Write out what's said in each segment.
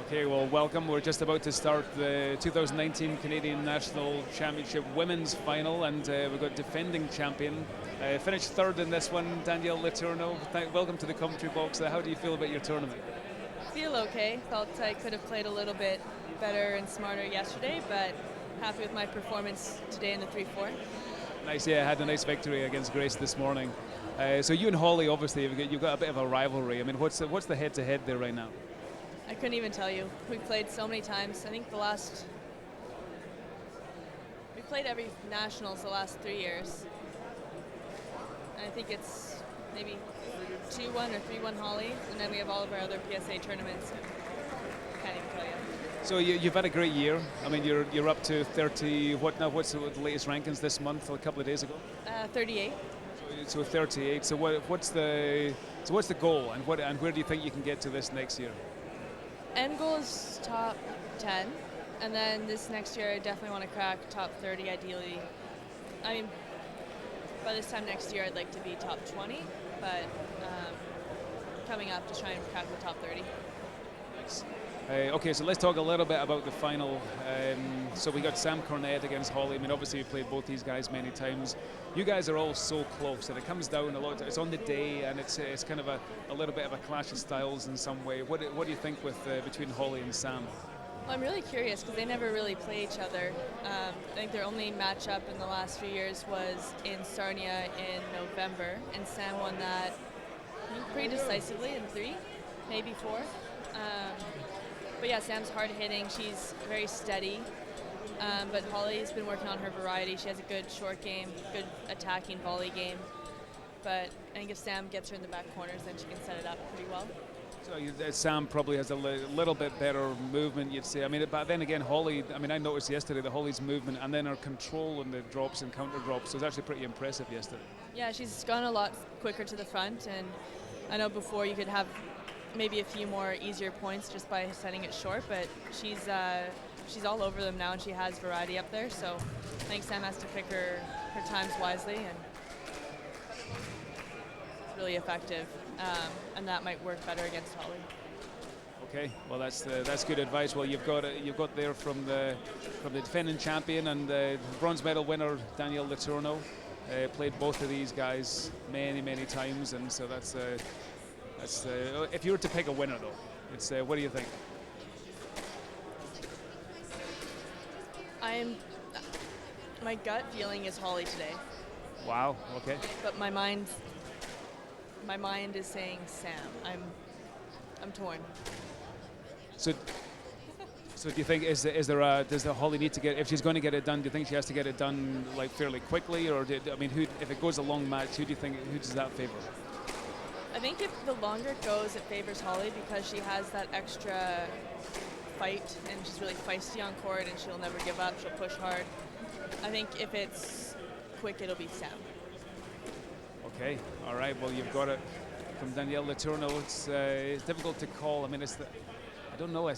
Okay, well, welcome. We're just about to start the 2019 Canadian National Championship Women's Final, and we've got defending champion. Finished third in this one, Danielle Letourneau. Welcome to the commentary box. How do you feel about your tournament? Feel okay. Felt I could have played a little bit better and smarter yesterday, but happy with my performance today in the 3-4. Nice, yeah, had a nice victory against Grace this morning. So you and Hollie, obviously, you've got a bit of a rivalry. I mean, what's the head-to-head there right now? I couldn't even tell you. We played so many times. I think we played every nationals the last 3 years. And I think it's maybe 2-1 or 3-1 Hollie, and then we have all of our other PSA tournaments. Can't even tell you. So you've had a great year. I mean, you're up to 30. What now? What's the latest rankings this month? Or a couple of days ago? 38. So 38. So what's the goal, and where do you think you can get to this next year? End goal is top 10, and then this next year I definitely want to crack top 30 ideally. I mean, by this time next year I'd like to be top 20, but coming up to try and crack the top 30. Nice. Okay, so let's talk a little bit about the final. So we got Sam Cornett against Hollie. I mean, obviously you've played both these guys many times. You guys are all so close, and it comes down a lot. It's on the day, and it's kind of a little bit of a clash of styles in some way. What do you think with between Hollie and Sam? Well, I'm really curious because they never really play each other. I think their only matchup in the last few years was in Sarnia in November, and Sam won that pretty decisively in 3, maybe 4. But yeah, Sam's hard hitting. She's very steady. But Hollie's been working on her variety. She has a good short game, good attacking volley game. But I think if Sam gets her in the back corners, then she can set it up pretty well. So Sam probably has a little bit better movement, you'd say. I mean, but then again, Hollie, I mean, I noticed yesterday that Hollie's movement and then her control on the drops and counter drops was actually pretty impressive yesterday. Yeah, she's gone a lot quicker to the front. And I know before you could have maybe a few more easier points just by setting it short, but she's all over them now, and she has variety up there. So I think Sam has to pick her times wisely, and it's really effective. And that might work better against Hollie. Okay, well that's good advice. Well, you've got there from the defending champion and the bronze medal winner Danielle Letourneau. Played both of these guys many times, and so that's. If you were to pick a winner, though, it's what do you think? My gut feeling is Hollie today. Wow. Okay. But my mind is saying Sam. I'm torn. So do you think does the Hollie need to get, if she's going to get it done? Do you think she has to get it done like fairly quickly, or if it goes a long match, who does that favor? I think if the longer it goes, it favors Hollie because she has that extra fight, and she's really feisty on court, and she'll never give up. She'll push hard. I think if it's quick, it'll be Sam. Okay, all right. Well, you've got it from Danielle Letourneau. It's difficult to call. I mean, I don't know.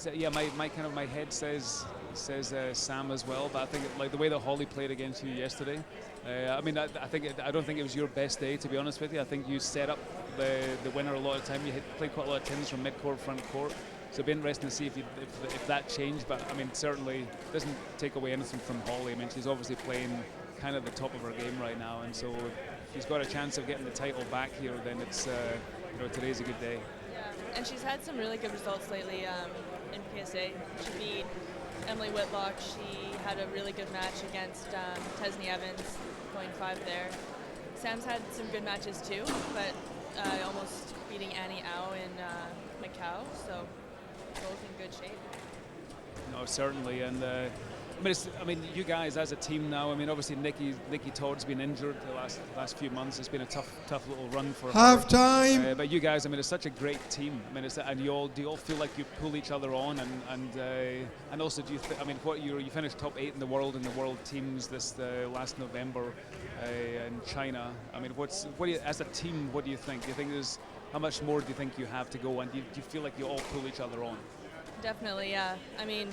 My head says Sam as well, but I think like the way that Hollie played against you yesterday. I mean, I don't think it was your best day, to be honest with you. I think you set up the winner a lot of time. You played quite a lot of tins from mid-court, front court. So it'd be interesting to see if that changed. But I mean, certainly doesn't take away anything from Hollie. I mean, she's obviously playing kind of the top of her game right now, and so if she's got a chance of getting the title back here, then it's today's a good day. Yeah, and she's had some really good results lately in PSA. She beat Emily Whitlock. She had a really good match against Tesney Evans, going 5 there. Sam's had some good matches too, but almost beating Annie Au in Macau, so both in good shape. No, certainly, and you guys as a team now. I mean, obviously Nikki Todd's been injured the last few months. It's been a tough little run for half her. time. But you guys, I mean, it's such a great team. I mean, do you all feel like you pull each other on, and also do you you finished top 8 in the world teams this last November in China. I mean, as a team, what do you think? Do you think how much more do you think you have to go, and do you feel like you all pull each other on? Definitely, yeah. I mean,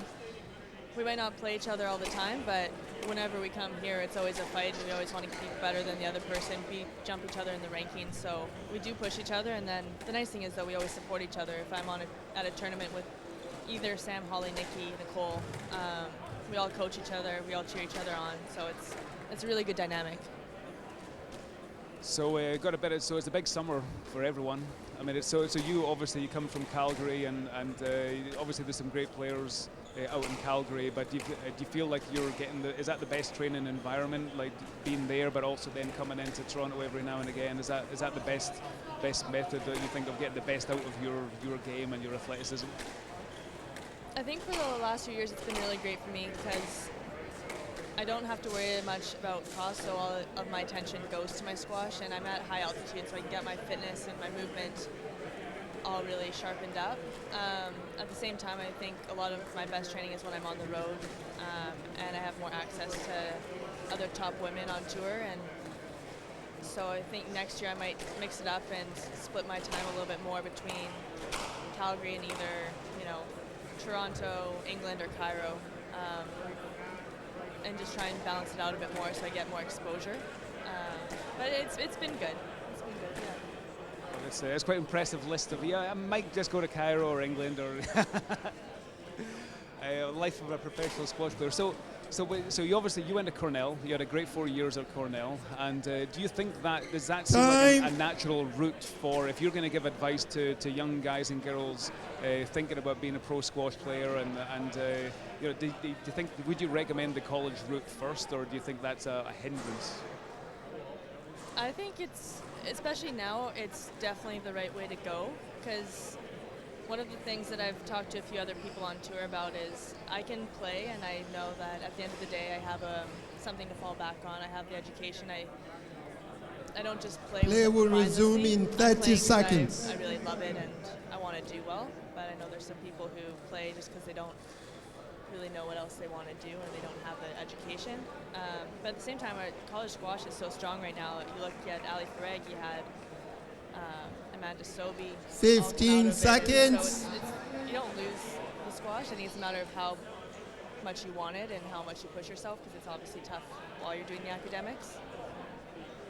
we might not play each other all the time, but whenever we come here, it's always a fight, and we always want to keep better than the other person, jump each other in the rankings. So we do push each other, and then the nice thing is that we always support each other. If I'm at a tournament with either Sam, Hollie, Nikki, Nicole. We all coach each other. We all cheer each other on. So it's a really good dynamic. So so it's a big summer for everyone. I mean, so you obviously you come from Calgary, and obviously there's some great players out in Calgary. But do you feel like you're getting is that the best training environment, like being there, but also then coming into Toronto every now and again? Is that the best method that you think of getting the best out of your game and your athleticism? I think for the last few years it's been really great for me because I don't have to worry much about cost, so all of my attention goes to my squash, and I'm at high altitude, so I can get my fitness and my movement all really sharpened up. At the same time, I think a lot of my best training is when I'm on the road, and I have more access to other top women on tour, and so I think next year I might mix it up and split my time a little bit more between Calgary and either, Toronto, England, or Cairo. And just try and balance it out a bit more so I get more exposure. But it's been good. It's been good, yeah. Well, it's quite an impressive list of, I might just go to Cairo or England or life of a professional squash player. So you obviously you went to Cornell. You had a great 4 years at Cornell. And do you think does that seem like a natural route for if you're going to give advice to young guys and girls thinking about being a pro squash player and do you think would you recommend the college route first, or do you think that's a hindrance? I think especially now, it's definitely the right way to go, because one of the things that I've talked to a few other people on tour about is I can play, and I know that at the end of the day I have something to fall back on. I have the education. I don't just play. Play will resume in 30 seconds. I really love it, and I want to do well, but I know there's some people who play just because they don't really know what else they want to do, or they don't have the education. But at the same time, college squash is so strong right now. If you look at Ali Farag, you had Amanda Sobey. 15 seconds. So you don't lose the squash. I think it's a matter of how much you want it and how much you push yourself, because it's obviously tough while you're doing the academics.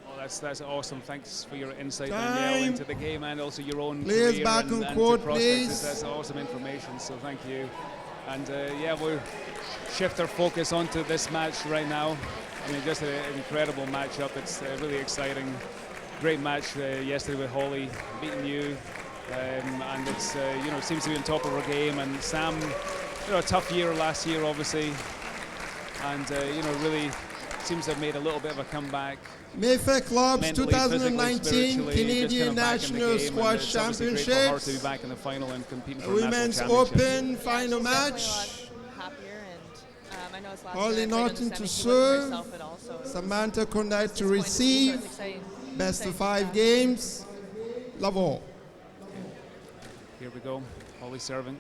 Well, that's awesome. Thanks for your insight, Danielle, into the game and also your own Players career back and on court, prospects. please. That's awesome information. So thank you. And we'll shift our focus onto this match right now. I mean, just an incredible matchup. It's really exciting. Great match yesterday with Hollie beating you, and it's seems to be on top of her game. And Sam, a tough year last year, obviously, and really seems to have made a little bit of a comeback. Mayfair Club's Mentally, 2019 Canadian National Squash Championships. It's great for her to be back in the final and competing for Women's national championship. Open final match. Happier, and I know it's last Hollie year. Naughton to serve. Samantha Cornett to receive. Best of 5 games. Love all. Here we go. Hollie serving.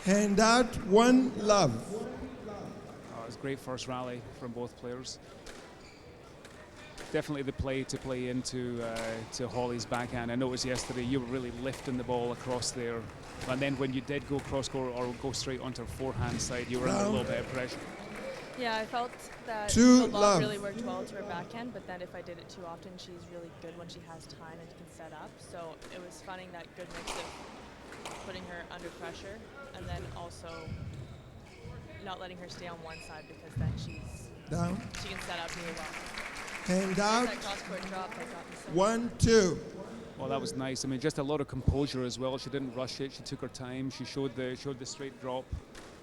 Hand out, one love. Oh, it was a great first rally from both players. Definitely the play to play into to Hollie's backhand. I noticed yesterday you were really lifting the ball across there, and then when you did go cross court or go straight onto her forehand side, you were under a little bit of pressure. Yeah, I felt that Two the ball love. really worked well to her backhand, but then if I did it too often, she's really good when she has time and can set up. So it was finding that good mix of putting her under pressure and then also not letting her stay on one side, because then she can set up really well. Hand out, That cross-court drop that got me so 1-2. Well, that was nice. I mean, just a lot of composure as well. She didn't rush it. She took her time. She showed the straight drop,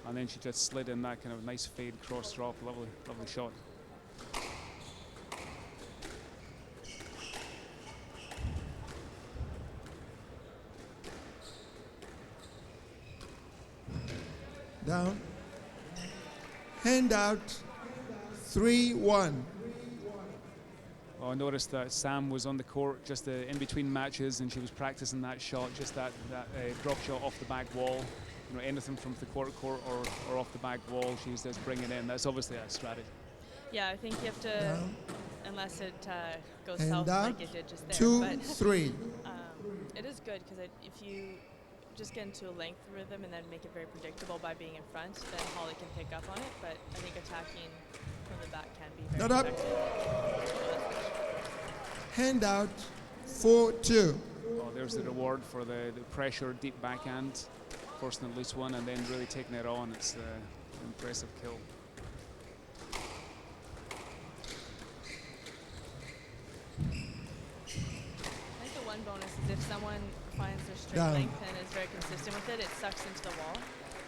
and then she just slid in that kind of nice fade cross drop. Lovely shot. Down. Hand out, 3-1. Oh, I noticed that Sam was on the court just in between matches, and she was practicing that shot, just that drop shot off the back wall. You know, anything from the court or off the back wall, she's just bringing in. That's obviously a strategy. Yeah, I think you have to, unless it goes And south like it did just there. 2-3. It is good because if you just get into a length rhythm and then make it very predictable by being in front, then Hollie can pick up on it. But I think attacking from the back can be very effective. Handout 4-2. Oh, there's the reward for the pressure, deep backhand, forcing a loose one, and then really taking it on. It's an impressive kill. I think the one bonus is if someone finds their straight length and is very consistent with it, it sucks into the wall.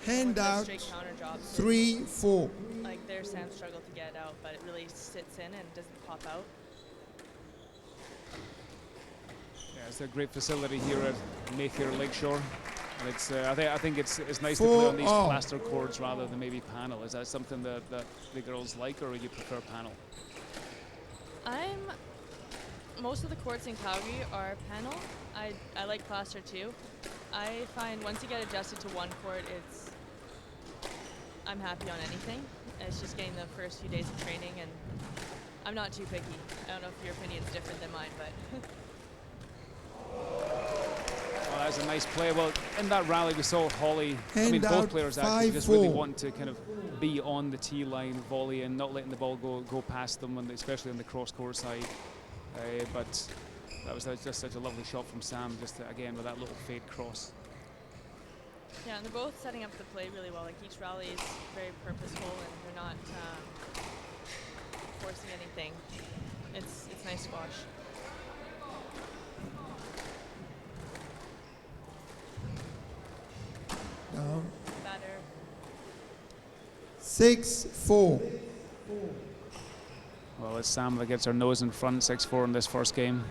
Handout straight counter drops 3-4. Like their Sam struggled to get it out, but it really sits in and doesn't pop out. Yeah, it's a great facility here at Mayfair Lakeshore. And it's I think it's nice to play on these plaster courts rather than maybe panel. Is that something that the girls like, or you prefer panel? Most of the courts in Calgary are panel. I like plaster too. I find once you get adjusted to one court, I'm happy on anything. It's just getting the first few days of training, and I'm not too picky. I don't know if your opinion's different than mine, but. Well, that's a nice play. Well, in that rally, we saw Hollie. I mean, both players actually just really want to kind of be on the tee line, volley, and not letting the ball go past them, especially on the cross-court side. But that was just such a lovely shot from Sam, just again with that little fade cross. Yeah, and they're both setting up the play really well. Like each rally is very purposeful, and they're not forcing anything. It's nice squash. Down. Better. 6-4. Well, it's Sam that gets her nose in front, 6-4 in this first game.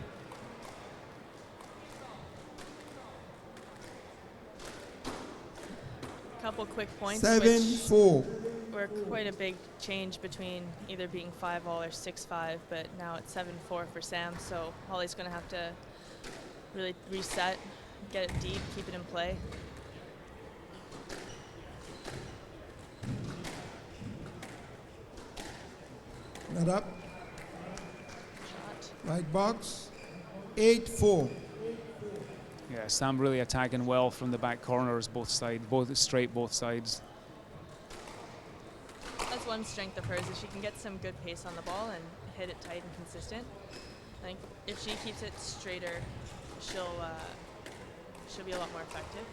Couple quick points. 7-4. Were quite a big change between either being 5-all or 6-5, but now it's 7-4 for Sam. So Hollie's going to have to really reset, get it deep, keep it in play. Not up. Shot. Right box. 8-4. Yeah, Sam really attacking well from the back corners, both sides, both straight, both sides. That's one strength of hers, is she can get some good pace on the ball and hit it tight and consistent. I think if she keeps it straighter, she'll be a lot more effective.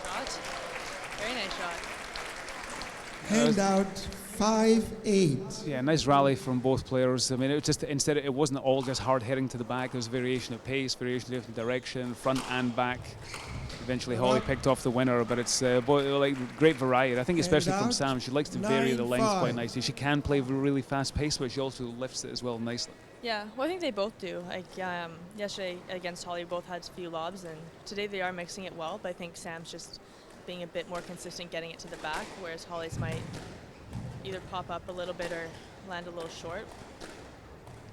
Shot. Very nice shot. Handout 5-8. Yeah, nice rally from both players. I mean, it was just it wasn't all just hard hitting to the back. There was variation of pace, variation of different direction, front and back. Eventually, Hollie picked off the winner, but it's like great variety. I think especially from Sam, she likes to vary the length quite nicely. She can play really fast pace, but she also lifts it as well nicely. Yeah, well, I think they both do. Like yesterday against Hollie, both had a few lobs, and today they are mixing it well. But I think Sam's just being a bit more consistent, getting it to the back, whereas Hollie's might either pop up a little bit or land a little short,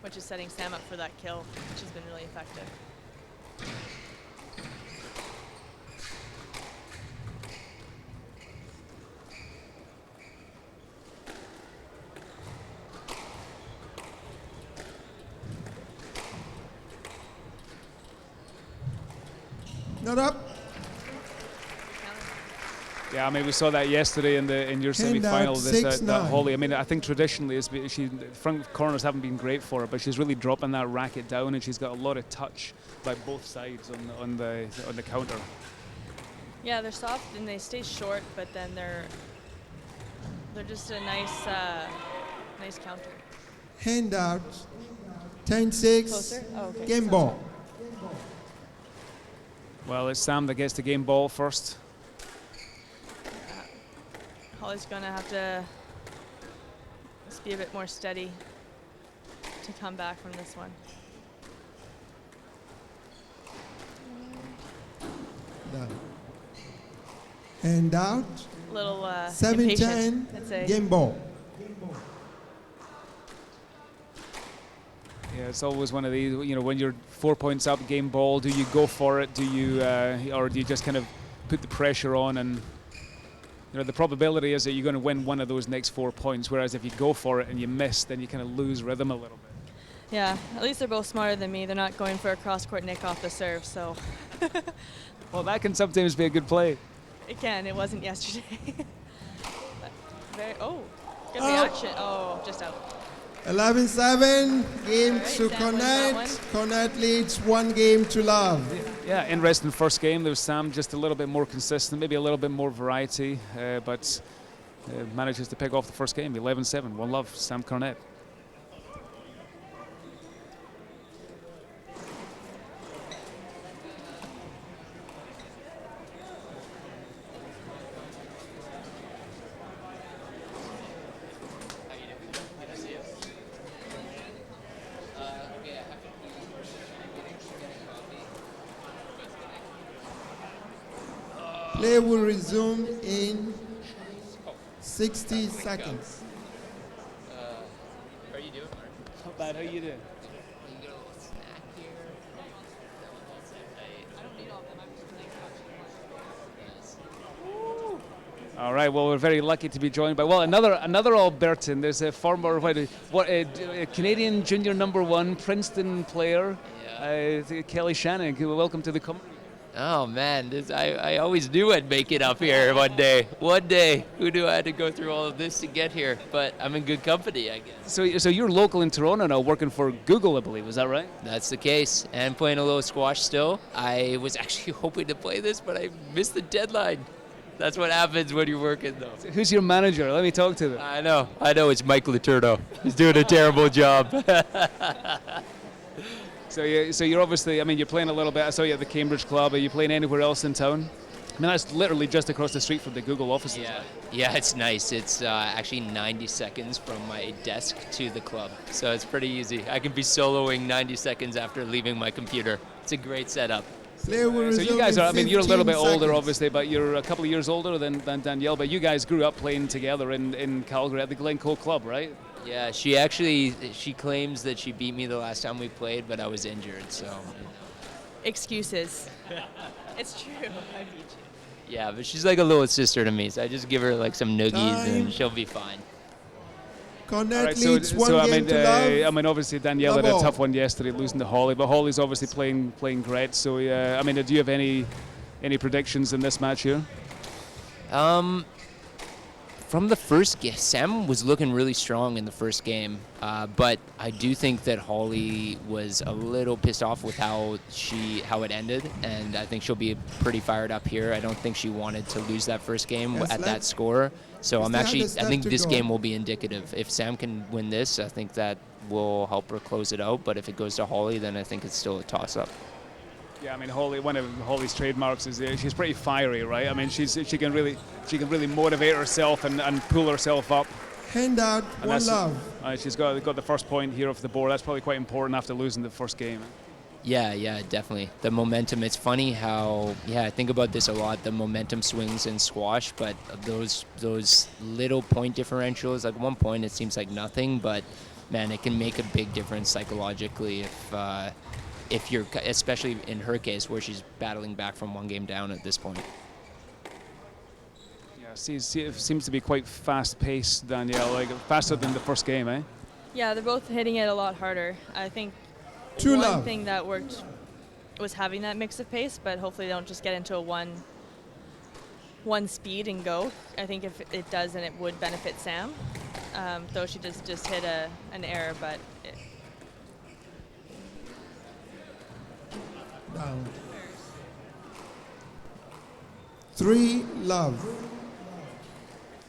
which is setting Sam up for that kill, which has been really effective. Not up. Yeah, I mean, we saw that yesterday in your semi-final. That Hollie. I mean, I think traditionally front corners haven't been great for her, but she's really dropping that racket down, and she's got a lot of touch by both sides on the counter. Yeah, they're soft and they stay short, but then they're just a nice counter. Handout 10-6. Closer? Oh, okay. Game ball. Well, it's Sam that gets the game ball first. Hollie's going to have to just be a bit more steady to come back from this one. Done. Hand out. Little 7-10, impatient, I'd say. game ball. Yeah, it's always one of these, you know, when you're 4 points up, game ball, do you go for it? Do you, or do you just kind of put the pressure on? And, you know, the probability is that you're going to win one of those next 4 points, whereas if you go for it and you miss, then you kind of lose rhythm a little bit. Yeah, at least they're both smarter than me. They're not going for a cross-court nick off the serve, so. Well, that can sometimes be a good play. It can. It wasn't yesterday. Good reaction. Oh, just out. 11-7, game Right, to Sam wins that one. Cornett. Cornett leads 1-0. Yeah, interesting first game. There was Sam just a little bit more consistent, maybe a little bit more variety, but manages to pick off the first game. 11-7, 1-love, Sam Cornett. Play will resume in 60 seconds. How are you doing, Mark? Not bad, how you doing? You get a little snack here. I don't need all of them. I'm just playing. Yes. All right, well, we're very lucky to be joined by, well, another Albertan. There's a former Canadian junior #1 Princeton player, Kelly Shannon. Welcome to the company. Oh man, I always knew I'd make it up here one day. One day, who knew I had to go through all of this to get here? But I'm in good company, I guess. So you're local in Toronto now, working for Google, I believe. Is that right? That's the case, and playing a little squash still. I was actually hoping to play this, but I missed the deadline. That's what happens when you're working, though. Who's your manager? Let me talk to them. I know. It's Mike Letourneau. He's doing a terrible job. So you're obviously, I mean, you're playing a little bit. I saw you at the Cambridge Club. Are you playing anywhere else in town? I mean, that's literally just across the street from the Google offices. Yeah, it's nice. It's actually 90 seconds from my desk to the club, so it's pretty easy. I can be soloing 90 seconds after leaving my computer. It's a great setup. So you guys are, I mean, you're a little bit older, seconds. obviously, but you're a couple of years older than Danielle, but you guys grew up playing together in Calgary at the Glencoe Club, right? Yeah, she claims that she beat me the last time we played, but I was injured, so. Excuses. It's true. I beat you. Yeah, but she's like a little sister to me, so I just give her like some noogies and she'll be fine. Cornett Right, leads one I game mean, to love. I mean, obviously Danielle had a Love all. tough one yesterday, losing to Hollie, but Hollie's obviously playing great. So I mean, do you have any predictions in this match here? From the first game, Sam was looking really strong in the first game, but I do think that Hollie was a little pissed off with how it ended, and I think she'll be pretty fired up here. I don't think she wanted to lose that first game at that score, so I think this game will be indicative. If Sam can win this, I think that will help her close it out, but if it goes to Hollie, then I think it's still a toss-up. Yeah, I mean, Hollie. One of Hollie's trademarks is she's pretty fiery, right? I mean, she can really motivate herself and pull herself up. Hand out, And 1-love. She's got the first point here off the board. That's probably quite important after losing the first game. Yeah, definitely. The momentum, it's funny how, I think about this a lot, the momentum swings in squash, but those little point differentials, like 1 point, it seems like nothing, but man, it can make a big difference psychologically if you're, especially in her case where she's battling back from one game down at this point. Yeah, it seems to be quite fast-paced, Danielle, like faster than the first game, eh? Yeah, they're both hitting it a lot harder. I think 2-love. one thing that worked was having that mix of pace, but hopefully they don't just get into a one speed and go. I think if it does, then it would benefit Sam, though she just hit an error, but Down. 3-love.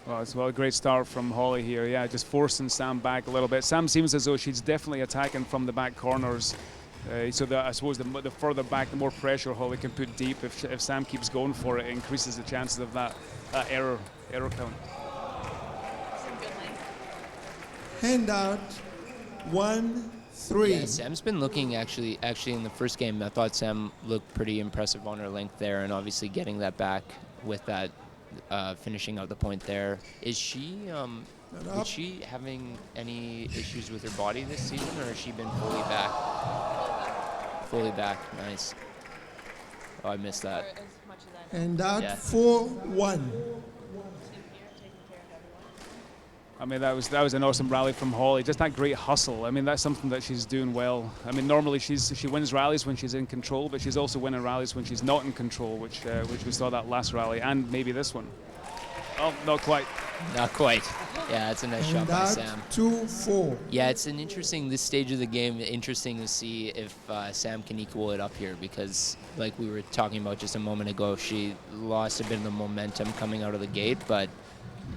Well, it's a great start from Hollie here. Yeah, just forcing Sam back a little bit. Sam seems as though she's definitely attacking from the back corners. So I suppose the further back, the more pressure Hollie can put deep. If Sam keeps going for it, it increases the chances of that error count. Hand out, 1 3. Yeah, Sam's been looking actually in the first game. I thought Sam looked pretty impressive on her length there, and obviously getting that back with that finishing out the point there. Is she having any issues with her body this season, or has she been fully back? Fully back. Nice. Oh, I missed that. And that 4-1. I mean, that was an awesome rally from Hollie. Just that great hustle. I mean, that's something that she's doing well. I mean, normally she wins rallies when she's in control, but she's also winning rallies when she's not in control, which we saw that last rally and maybe this one. Oh, not quite. Not quite. Yeah, that's a nice shot by Sam. 2-4. Yeah, it's this stage of the game, interesting to see if Sam can equal it up here, because like we were talking about just a moment ago, she lost a bit of the momentum coming out of the gate, but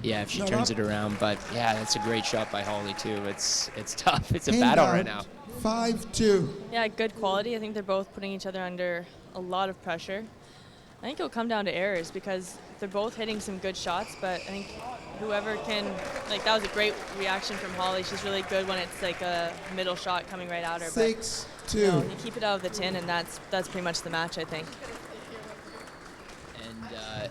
yeah, if she turns it around. But yeah, that's a great shot by Hollie too. It's tough. It's a battle right now. 5-2. Yeah, good quality. I think they're both putting each other under a lot of pressure. I think it'll come down to errors because they're both hitting some good shots, but I think whoever can, like, that was a great reaction from Hollie. She's really good when it's like a middle shot coming right at her. 6-2. You keep it out of the tin, and that's pretty much the match, I think. And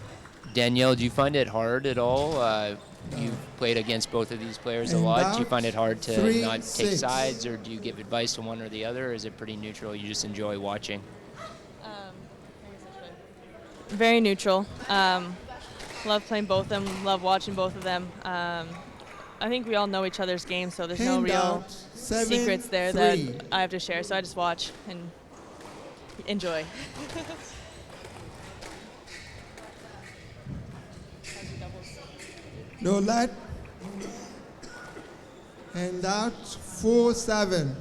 Danielle, do you find it hard at all? You've played against both of these players a lot. Do you find it hard to not take sides, or do you give advice to one or the other, or is it pretty neutral? You just enjoy watching? Very neutral. Love playing both of them. Love watching both of them. I think we all know each other's games, so there's no real secrets there that I have to share. So I just watch and enjoy. No let. And that 4-7.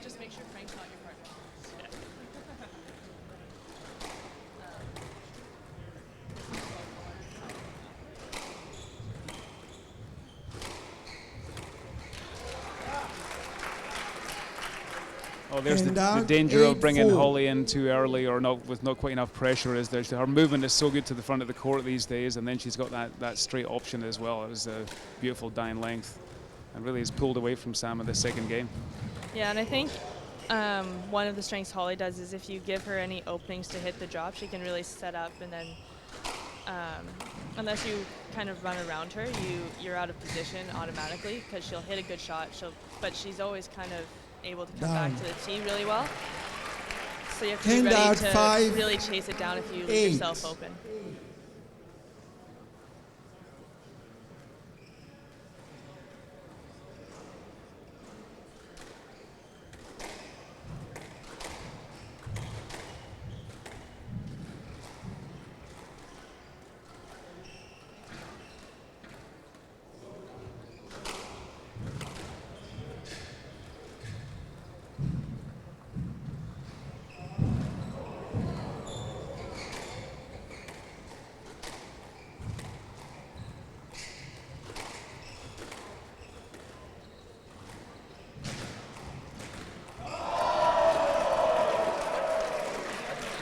Just make sure Frank's not your partner. Oh, there's the danger of bringing Hollie in too early or not with not quite enough pressure. Is there? Her movement is so good to the front of the court these days, and then she's got that straight option as well. It was a beautiful dying length, and really has pulled away from Sam in the second game. Yeah, and I think one of the strengths Hollie does is if you give her any openings to hit the drop, she can really set up, and then unless you kind of run around her, you're out of position automatically because she'll hit a good shot. But she's always kind of able to come back to the tee really well. So you have to be ready to really chase it down if you leave yourself open.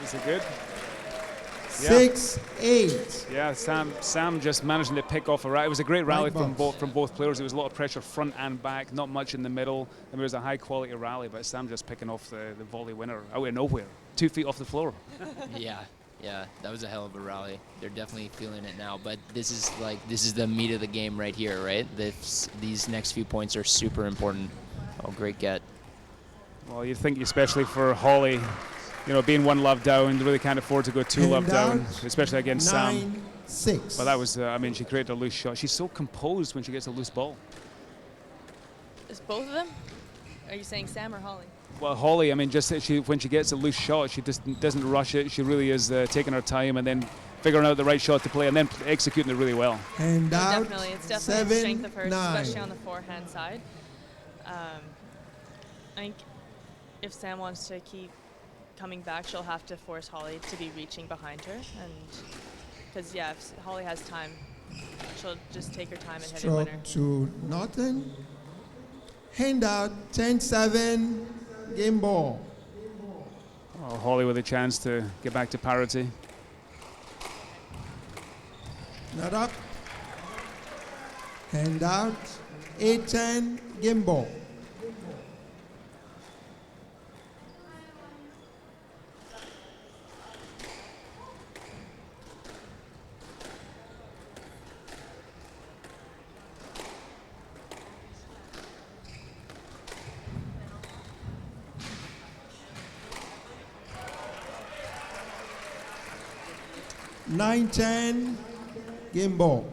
Is it good? 6-8. Yeah, Sam just managing to pick off a rally. It was a great rally from both players. There was a lot of pressure front and back, not much in the middle. I mean, it was a high quality rally, but Sam just picking off the volley winner out of nowhere, 2 feet off the floor. Yeah, that was a hell of a rally. They're definitely feeling it now, but this is the meat of the game right here, right? These next few points are super important. Oh, great get. Well, you think especially for Hollie, you know, being 1 love down, really can't afford to go 2 love down, especially against Sam. 9-6. But that was, I mean, she created a loose shot. She's so composed when she gets a loose ball. Is both of them? Are you saying Sam or Hollie? Well, Hollie, I mean, just when she gets a loose shot, she just doesn't rush it. She really is taking her time and then figuring out the right shot to play and then executing it really well. And out, definitely, it's definitely a strength of hers, especially on the forehand side. I think if Sam wants to keep coming back, she'll have to force Hollie to be reaching behind her, and because if Hollie has time, she'll just take her time and hit a winner. To Naughton. Hand out 10-7. Game ball. Oh, Hollie with a chance to get back to parity. Not up. Hand out. 8-10, game ball. Nine, 10, game ball.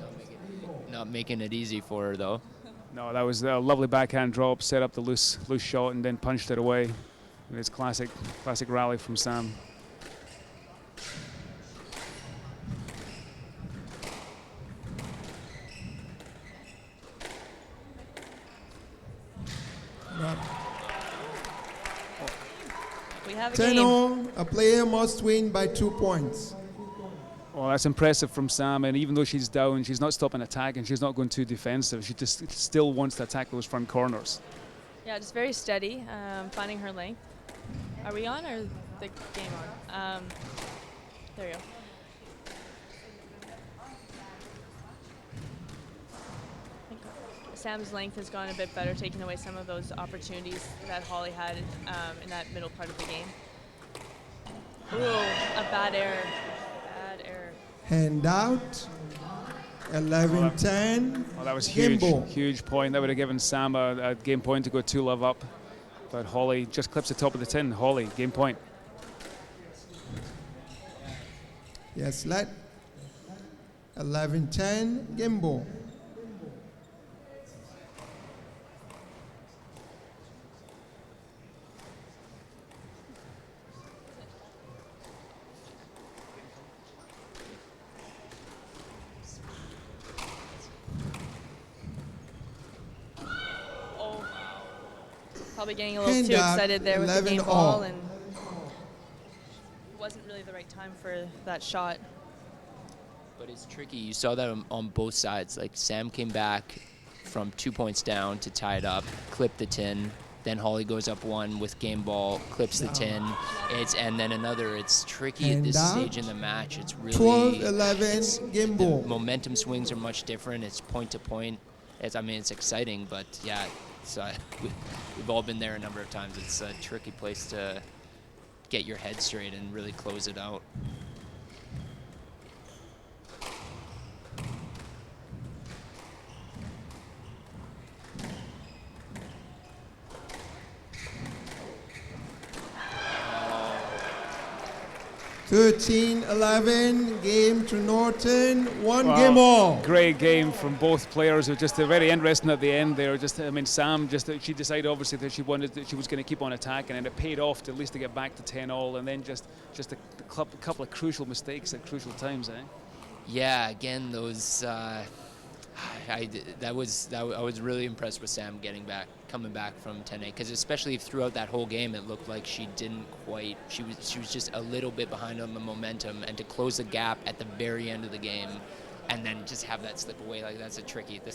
Not making it easy for her though. No, that was a lovely backhand drop, set up the loose shot, and then punched it away. And it's classic rally from Sam. We have a 10 game. all, a player must win by 2 points. Well, that's impressive from Sam, and even though she's down, she's not stopping attack and she's not going too defensive. She just still wants to attack those front corners. Yeah, just very steady, finding her length. Are we on or the game on? There you go. I think Sam's length has gone a bit better, taking away some of those opportunities that Hollie had in that middle part of the game. Ooh, a bad error. Hand out. 11-10. Well, that was game huge, ball. huge point. That would have given Sam a game point to go 2-love up. But Hollie just clips the top of the tin. Hollie, game point. Yes, let. 11-10, game ball. Probably getting a little Hand too out, excited there with the 11 game all. ball, and it wasn't really the right time for that shot. But it's tricky. You saw that on both sides. Like Sam came back from 2 points down to tie it up, clip the tin. Then Hollie goes up one with game ball, clips the tin. And then another. It's tricky at this stage in the match. It's really 12-11, game ball. The momentum swings are much different. It's point to point. It's exciting, but yeah, we've all been there a number of times. It's a tricky place to get your head straight and really close it out. Thirteen, 11, game to Naughton, one Wow, game all. Great game from both players. It was just very interesting at the end there. Sam she decided obviously that she was going to keep on attacking, and it paid off to at least to get back to 10 all, and then just a couple of crucial mistakes at crucial times, eh? Yeah, again, those. I was really impressed with Sam coming back from 10-8, because especially throughout that whole game, it looked like she didn't quite. She was just a little bit behind on the momentum, and to close the gap at the very end of the game, and then just have that slip away, like that's tricky, but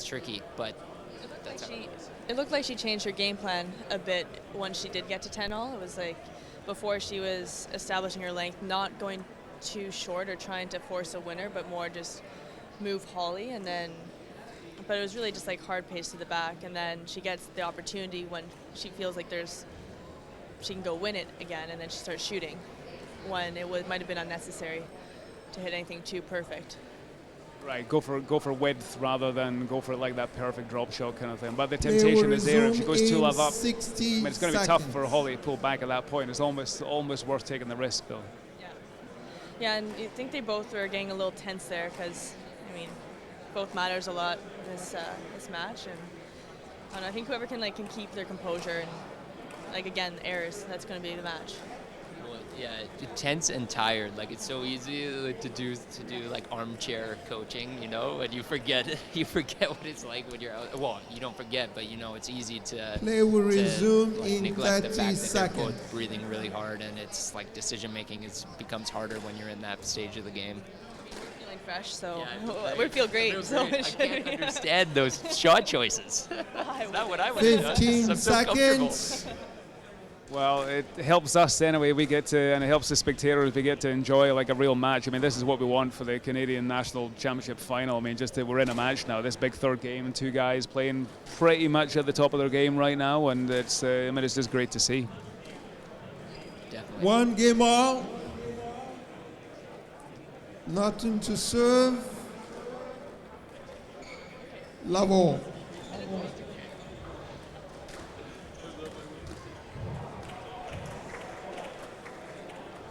that's how it is. It looked like she changed her game plan a bit once she did get to 10 all. It was like before she was establishing her length, not going too short or trying to force a winner, but more just move Hollie, and then. But it was really just like hard pace to the back, and then she gets the opportunity when she feels like she can go win it again, and then she starts shooting when it might have been unnecessary to hit anything too perfect. Right, go for width rather than go for like that perfect drop shot kind of thing. But the temptation is there if she goes 2-love up. 60 It's going to be tough for Hollie to pull back at that point. It's almost worth taking the risk though. Yeah, and you think they both were getting a little tense there because, both matters a lot this match, and I don't know, I think whoever can keep their composure and again errors, that's going to be the match. Well, yeah, tense and tired. Like it's so easy to do like armchair coaching, and you forget what it's like when you're out. Well, you don't forget, but it's easy to. Play will resume in neglect the 30 fact that they're seconds. both breathing really hard, and it's like decision making becomes harder when you're in that stage of the game. Fresh, so Yeah, we feel great. So I can't understand those shot choices. It's not what I would have done. 15 I'm so comfortable. seconds. Well, it helps us anyway. We get to, and it helps the spectators. We get to enjoy like a real match. I mean, this is what we want for the Canadian National Championship final. I mean, just that we're in a match now. This big third game, and two guys playing pretty much at the top of their game right now, and it's, I mean, it's just great to see. Definitely. 1 game all. Naughton to serve. Love all.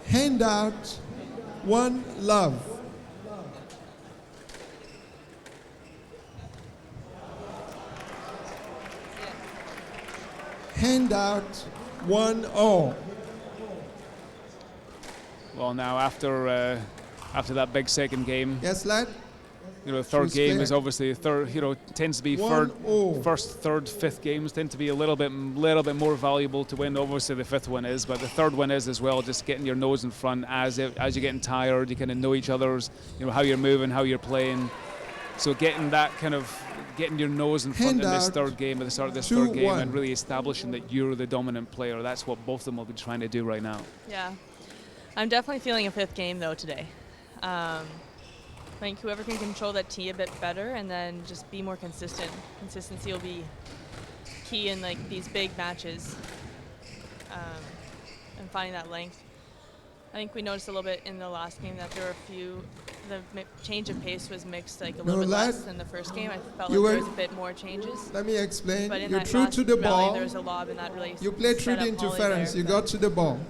Handout, 1 love. Handout, 1 all. Well, now after that big second game, Yes, lad? you know, the third Who's game clear? is obviously third. You know, tends to be 1-0. first, third, fifth games tend to be a little bit more valuable to win. Obviously, the fifth one is, but the third one is as well. Just getting your nose in front as you're getting tired, you kind of know each other's, you know, how you're moving, how you're playing. So getting your nose in front in this third game at the start of this third game, and really establishing that you're the dominant player. That's what both of them will be trying to do right now. Yeah. I'm definitely feeling a fifth game though today. I think whoever can control that tee a bit better and then just be more consistent. Consistency will be key in like these big matches, and finding that length. I think we noticed a little bit in the last game that there were the change of pace was mixed like a little bit less than the first game. I felt like there was a bit more changes. Let me explain. But in You're that true last to the rally, ball. there was a lob and that really You played through set the up Hollie interference. there, You so. got to the ball.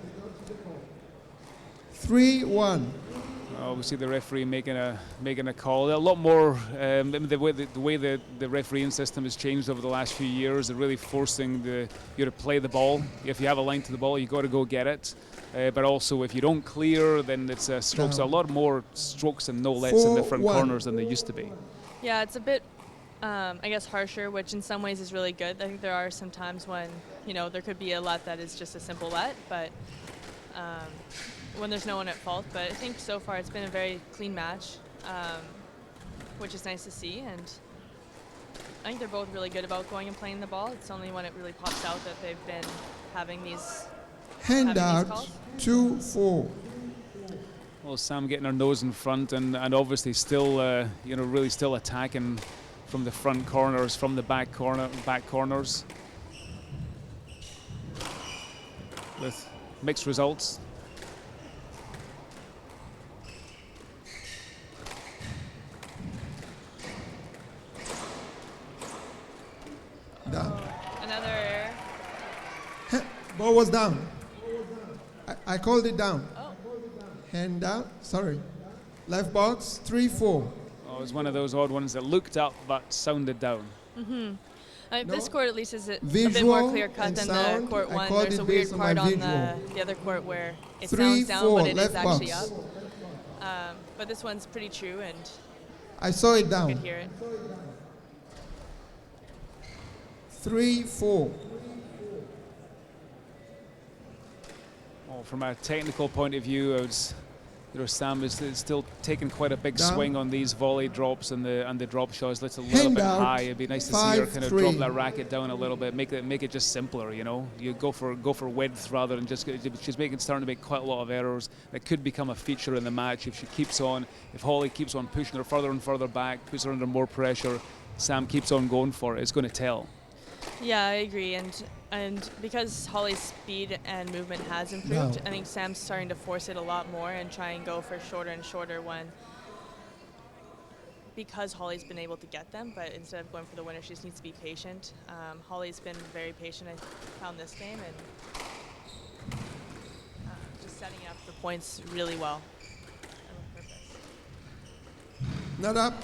3-1. Obviously, the referee making a call. A lot more. The way the refereeing system has changed over the last few years, they're really forcing you to play the ball. If you have a line to the ball, you got to go get it. But also, if you don't clear, then it's strokes. A lot more strokes and no lets in the front 4-1. corners than there used to be. Yeah, it's a bit, I guess, harsher, which in some ways is really good. I think there are some times when, you know, there could be a let that is just a simple let, but when there's no one at fault. But I think so far it's been a very clean match, which is nice to see. And I think they're both really good about going and playing the ball. It's only when it really pops out that they've been having these Handout, calls. 2-4. Well, Sam getting her nose in front and obviously still, you know, really still attacking from the front corners, from the back corners, with mixed results. Down. Another error. Ball was down. I called it down. Oh. Hand down. Sorry. Left box, 3-4. Oh, it was one of those odd ones that looked up but sounded down. Mm-hmm. No. This court at least is a bit Visual more clear cut and than sound, the court I one. called There's it a weird based on part my on visual. the other court where it 3-4, sounds down but it left is actually box. up. But this one's pretty true and I saw it you down. could hear it. 3-4. Well, from a technical point of view, Sam is still taking quite a big Down. swing on these volley drops and the drop shots. It's a little Hand bit out, high. It'd be nice to see her kind of 5-3. drop that racket down a little bit, make it just simpler. You know, you go for width rather than just. She's starting to make quite a lot of errors that could become a feature in the match if Hollie keeps on pushing her further and further back, puts her under more pressure. Sam keeps on going for it. It's going to tell. Yeah, I agree. And because Hollie's speed and movement has improved, No. I think Sam's starting to force it a lot more and try and go for shorter and shorter because Hollie's been able to get them, but instead of going for the winner, she just needs to be patient. Hollie's been very patient, I found this game, and just setting up the points really well. And with purpose. Not up.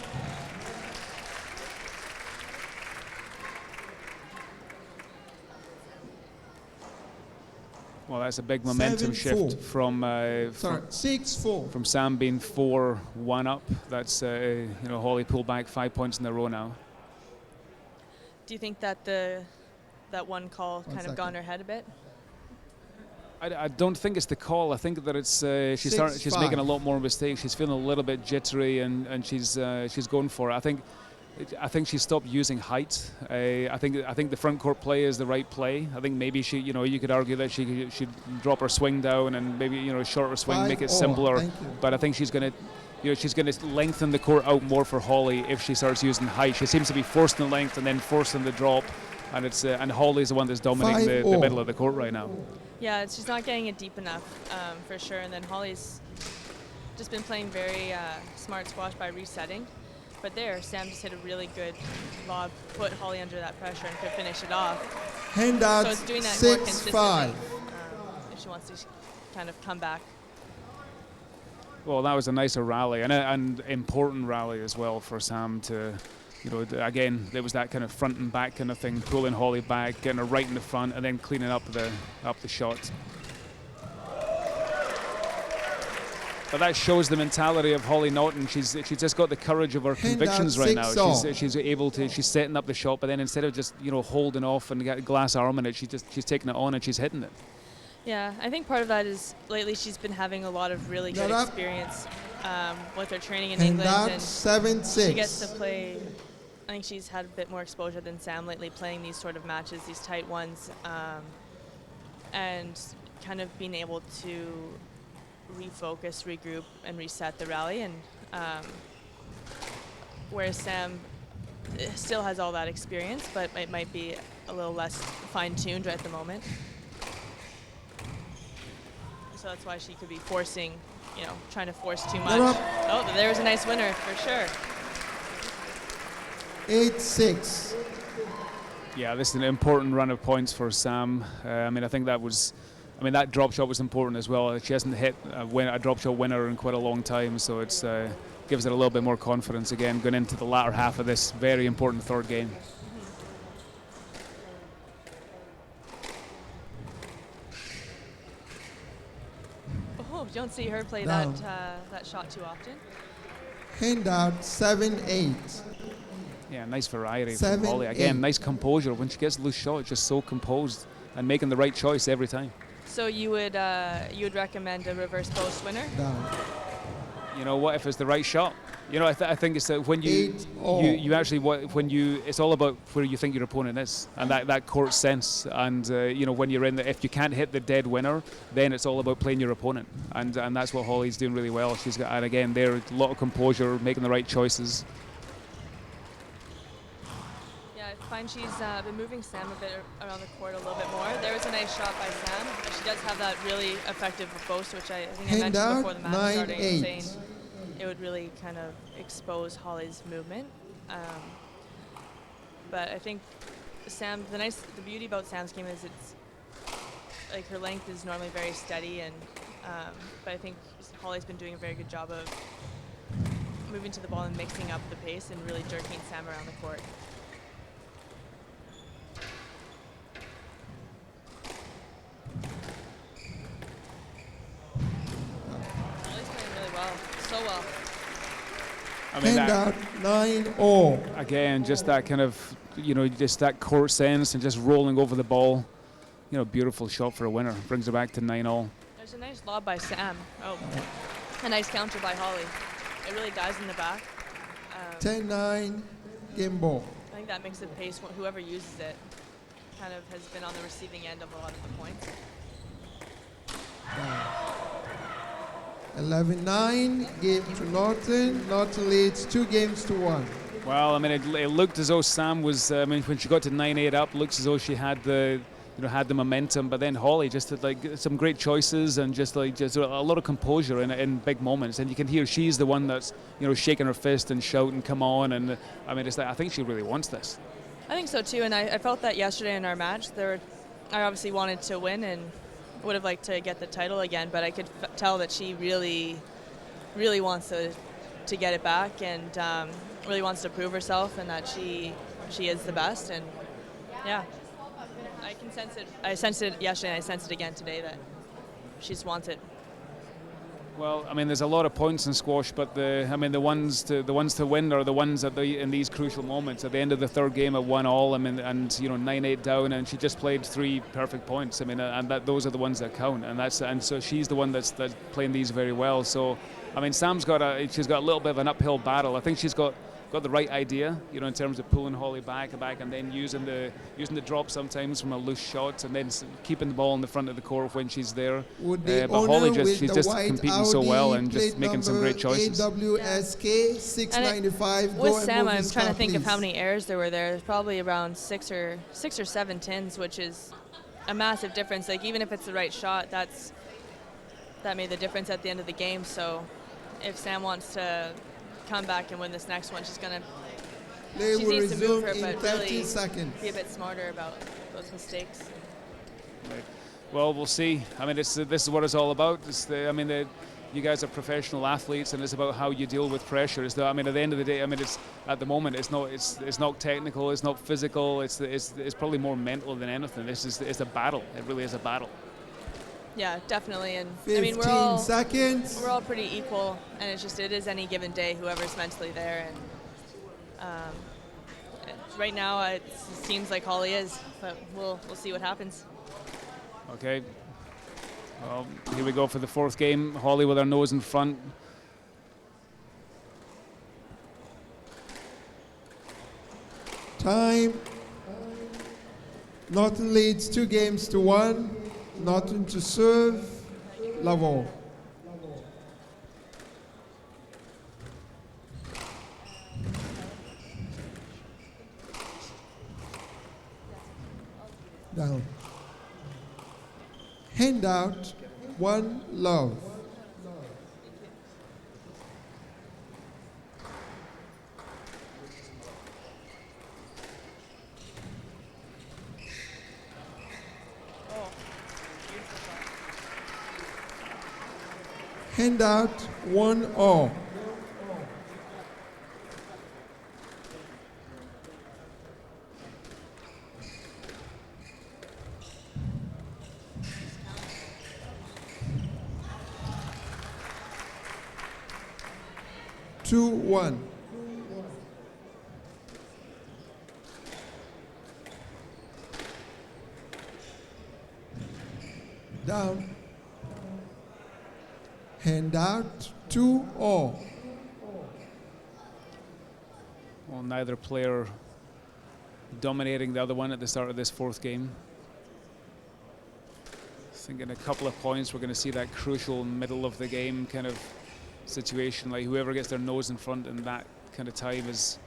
Well, that's a big momentum 7-4. shift from 6-4. from Sam being 4-1 up. That's Hollie pulled back 5 points in a row now. Do you think that that one call kind of got in her head a bit? I don't think it's the call. I think that it's she's making a lot more mistakes. She's feeling a little bit jittery and she's going for it. I think I think she stopped using height. I think the front court play is the right play. I think maybe she, you could argue that she should drop her swing down and maybe shorter swing, make it simpler. But I think she's going to lengthen the court out more for Hollie if she starts using height. She seems to be forcing the length and then forcing the drop, and and Hollie's the one that's dominating the middle of the court right now. Yeah, she's not getting it deep enough for sure. And then Hollie's just been playing very smart squash by resetting. But there, Sam just hit a really good lob, put Hollie under that pressure, and could finish it off. Handout so it's doing that more consistently 6-5. If she wants to kind of come back. Well, that was a nicer rally and important rally as well for Sam to, again, there was that kind of front and back kind of thing, pulling Hollie back, getting her right in the front, and then cleaning up the shot. But that shows the mentality of Hollie Naughton. She's just got the courage of her convictions right now. She's able to. She's setting up the shot, but then instead of just holding off and get a glass arm in it, she's taking it on and she's hitting it. Yeah, I think part of that is lately she's been having a lot of really good experience with her training in England, and 7-6. she gets to play. I think she's had a bit more exposure than Sam lately, playing these sort of matches, these tight ones, and kind of being able to refocus, regroup, and reset the rally. And whereas Sam still has all that experience, but it might be a little less fine-tuned right at the moment. So that's why she could be forcing, trying to force too much. Oh, but there's a nice winner for sure. 8-6. Yeah, this is an important run of points for Sam. I think that drop shot was important as well. She hasn't hit a drop shot winner in quite a long time, so it gives it a little bit more confidence again going into the latter half of this very important third game. Oh, you don't see her play that shot too often. Handout 7-8. Yeah, nice variety from Hollie. Again, nice composure. When she gets a loose shot, it's just so composed and making the right choice every time. So you would recommend a reverse post winner? Down. You know what? If it's the right shot, I think it's that when you actually it's all about where you think your opponent is and that court sense. And when you're in if you can't hit the dead winner, then it's all about playing your opponent. And that's what Hollie's doing really well. She's got, and again, there a lot of composure, making the right choices. I find she's been moving Sam a bit around the court a little bit more. There was a nice shot by Sam, but she does have that really effective post, which I think I mentioned before the match started, saying it would really kind of expose Hollie's movement. But I think Sam, the beauty about Sam's game is it's like her length is normally very steady, and but I think Hollie's been doing a very good job of moving to the ball and mixing up the pace and really jerking Sam around the court. So well. Handout 9-0. Again, just that kind of, just that court sense and just rolling over the ball. Beautiful shot for a winner. Brings it back to 9-0. There's a nice lob by Sam. Oh, a nice counter by Hollie. It really dies in the back. 10-9, game ball. I think that makes the pace. Whoever uses it kind of has been on the receiving end of a lot of the points. 11-9, game to Naughton. Naughton leads 2-1. Well, it looked as though Sam was, when she got to 9-8 up, looks as though she had the momentum, but then Hollie just had some great choices and just a lot of composure in big moments, and you can hear she's the one that's shaking her fist and shouting, "Come on!" And I think she really wants this. I think so too, and I felt that yesterday in our match. I obviously wanted to win and would have liked to get the title again, but I could tell that she really, really wants to get it back and really wants to prove herself and that she is the best. And yeah, I can sense it. I sensed it yesterday, and I sensed it again today that she just wants it. Well, there's a lot of points in squash, but the ones to win are the ones in these crucial moments. At the end of the third game at 1-all, and 9-8 down, and she just played 3 perfect points. Those are the ones that count, and so she's the one that's playing these very well. So, Sam's she's got a little bit of an uphill battle. I think she's got got the right idea, you know, in terms of pulling Hollie back and then using the drop sometimes from a loose shot, and then keeping the ball in the front of the court when she's there. But Hollie she's just competing so well and just making some great choices. AWSK 695. With Sam, I'm trying to think of how many errors there were there. There's probably around six or seven tins, which is a massive difference. Like, even if it's the right shot, that made the difference at the end of the game. So if Sam wants to come back and win this next one, she needs to move her, but really be a bit smarter about those mistakes. Right. Well, we'll see. I mean, this is what it's all about. You guys are professional athletes, and it's about how you deal with pressure. At the end of the day, it's at the moment it's not technical, it's not physical. It's probably more mental than anything. It's a battle. It really is a battle. Yeah, definitely. And 15 seconds. We're all pretty equal, and it is any given day, whoever's mentally there. And right now it seems like Hollie is, but we'll see what happens. Okay. Well, here we go for the fourth game. Hollie with her nose in front. Time. Naughton leads 2-1. Naughton to serve. Level. Down. Hand out. One love. Hand out. One all. Two, one. Down. Hand out. 2-all. Well, neither player dominating the other one at the start of this fourth game. I think in a couple of points we're going to see that crucial middle of the game kind of situation, like whoever gets their nose in front in that kind of time is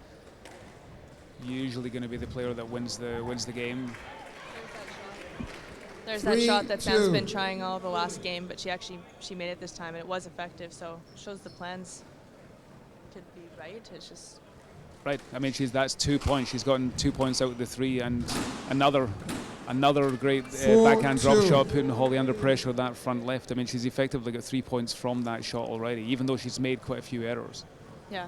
usually going to be the player that wins the game. There's that shot that Sam's been trying all the last game, but she made it this time, and it was effective. So shows the plans could be right. It's just right. That's 2 points. She's gotten 2 points out of the three, and another great backhand drop shot, putting Hollie under pressure with that front left. She's effectively got 3 points from that shot already, even though she's made quite a few errors. Yeah.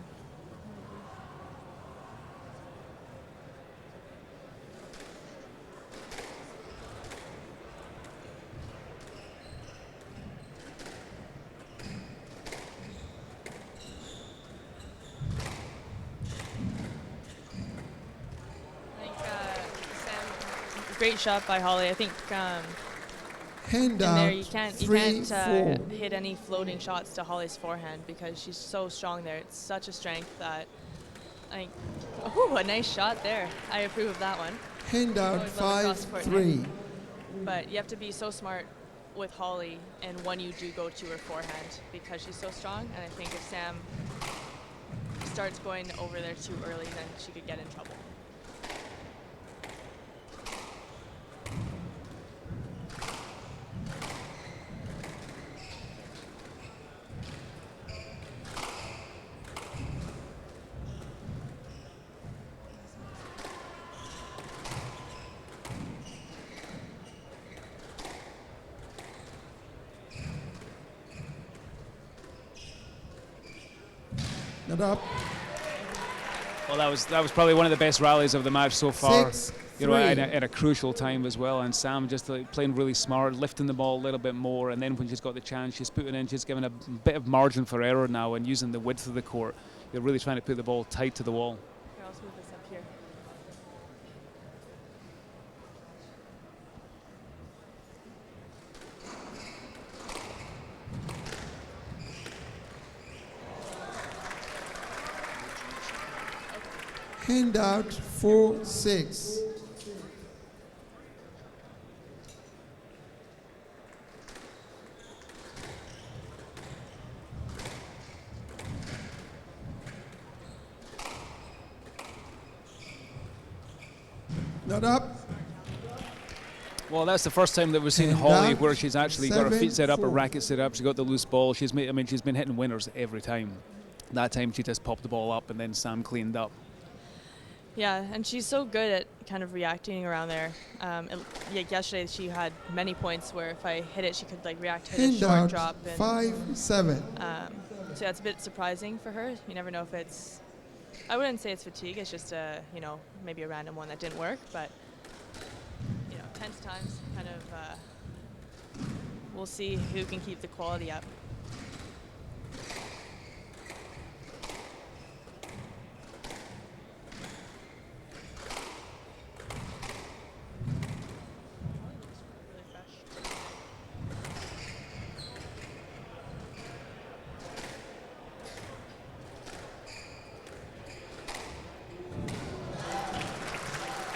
Great shot by Hollie. I think in there you can't hit any floating shots to Hollie's forehand because she's so strong there. It's such a strength that a nice shot there. I approve of that one. Hand out 5-3. But you have to be so smart with Hollie and when you do go to her forehand because she's so strong. And I think if Sam starts going over there too early, then she could get in trouble. Up. Well, that was probably one of the best rallies of the match so far. 6-3. At a crucial time as well. And Sam just playing really smart, lifting the ball a little bit more, and then when she's got the chance, she's putting in, she's given a bit of margin for error now, and using the width of the court. They're really trying to put the ball tight to the wall. Here, I'll smooth this up here. Handout 4-6. Not up. Well, that's the first time that we've seen Hollie where she's actually got her feet set up, her racket set up. She got the loose ball. She's made, I mean, she's been hitting winners every time. That time she just popped the ball up, and then Sam cleaned up. Yeah, and she's so good at kind of reacting around there. Yesterday she had many points where if I hit it, she could like react, hit a short drop. And, 5-7. So that's a bit surprising for her. You never know if it's, I wouldn't say it's fatigue. It's just you know, maybe a random one that didn't work, but you know, tense times kind of. We'll see who can keep the quality up.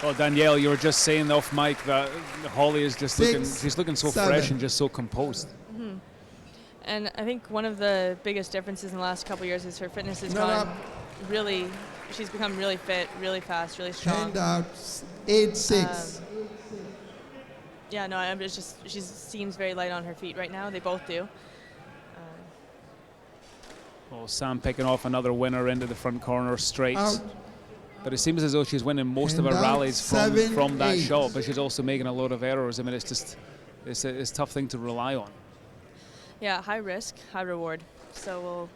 Well, Danielle, you were just saying off mic that Hollie is just she's looking so fresh and just so composed. Mm-hmm. And I think one of the biggest differences in the last couple of years is her fitness has gone really, she's become really fit, really fast, really strong. Handout 8-6. Yeah, no, it's just, she seems very light on her feet right now. They both do. Well, Sam picking off another winner into the front corner straight. Out. But it seems as though she's winning most of her rallies from that shot, but she's also making a load of errors. I mean, it's just, it's a tough thing to rely on. Yeah, high risk, high reward. So we'll.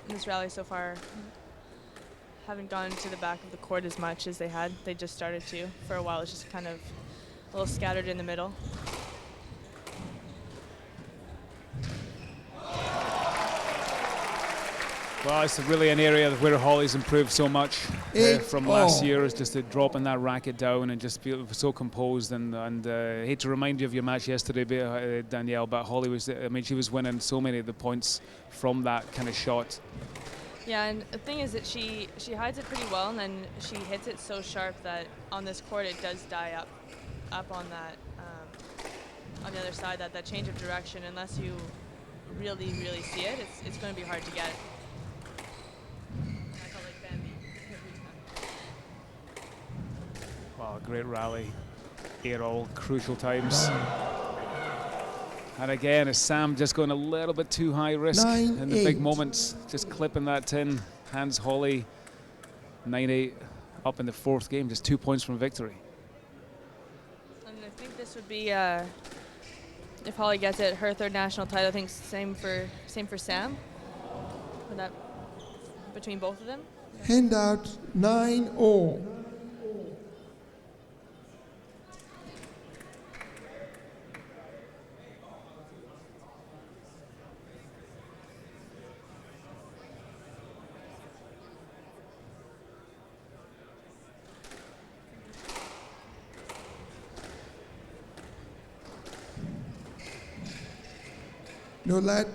In this rally so far, haven't gone to the back of the court as much as they had. They just started to. For a while, it's just kind of a little scattered in the middle. Well, it's really an area where Hollie's improved so much from last year, is just dropping that racket down and just feel so composed. And I hate to remind you of your match yesterday, Danielle, but Hollie was, I mean, she was winning so many of the points from that kind of shot. Yeah, and the thing is that she hides it pretty well, and then she hits it so sharp that on this court it does die up on that, on the other side, that change of direction. Unless you really, really see it, it's going to be hard to get. Wow, great rally. 8 all crucial times. And again, is Sam just going a little bit too high risk in the big moments, just clipping that tin. Hands Hollie 9-8 up in the 4th game, just 2 points from victory. And I think this would be, if Hollie gets it, her 3rd national title. I think same for Sam. Would that between both of them? Handout 9-all. No let.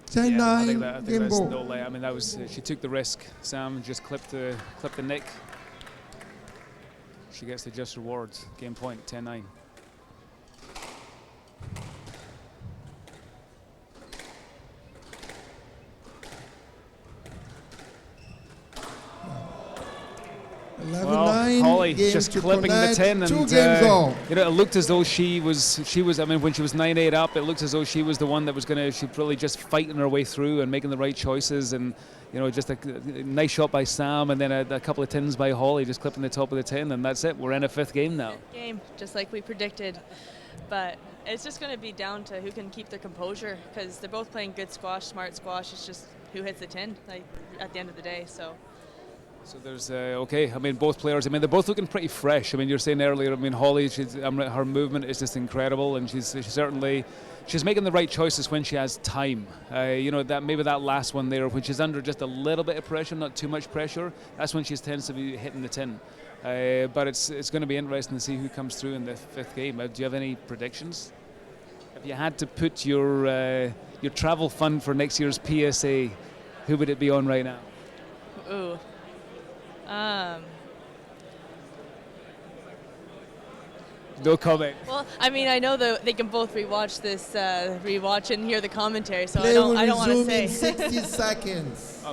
10-9. Yeah, I think that's no let. I mean, that was she took the risk. Sam just clipped the nick. She gets the just rewards. Game point, 10-9. Well, Hollie just clipping the tin, and you know, it looked as though she was. I mean, when she was 9-8 up, it looked as though she was the one that was going to. She really just fighting her way through and making the right choices, and you know, just a nice shot by Sam, and then a couple of tins by Hollie, just clipping the top of the tin, and that's it. We're in a 5th game now. 5th game, just like we predicted, but it's just going to be down to who can keep their composure, because they're both playing good squash, smart squash. It's just who hits the tin, like at the end of the day. So there's okay. I mean, both players. I mean, they're both looking pretty fresh. I mean, you're saying earlier. I mean, Hollie, her movement is just incredible, and she's making the right choices when she has time. You know, that maybe that last one there, when she's under just a little bit of pressure, not too much pressure. That's when she tends to be hitting the tin. But it's going to be interesting to see who comes through in the fifth game. Do you have any predictions? If you had to put your travel fund for next year's PSA, who would it be on right now? Ooh. No comment. Well, I mean, I know that they can both rewatch this, rewatch and hear the commentary, so Play I don't want to say. in 60 seconds.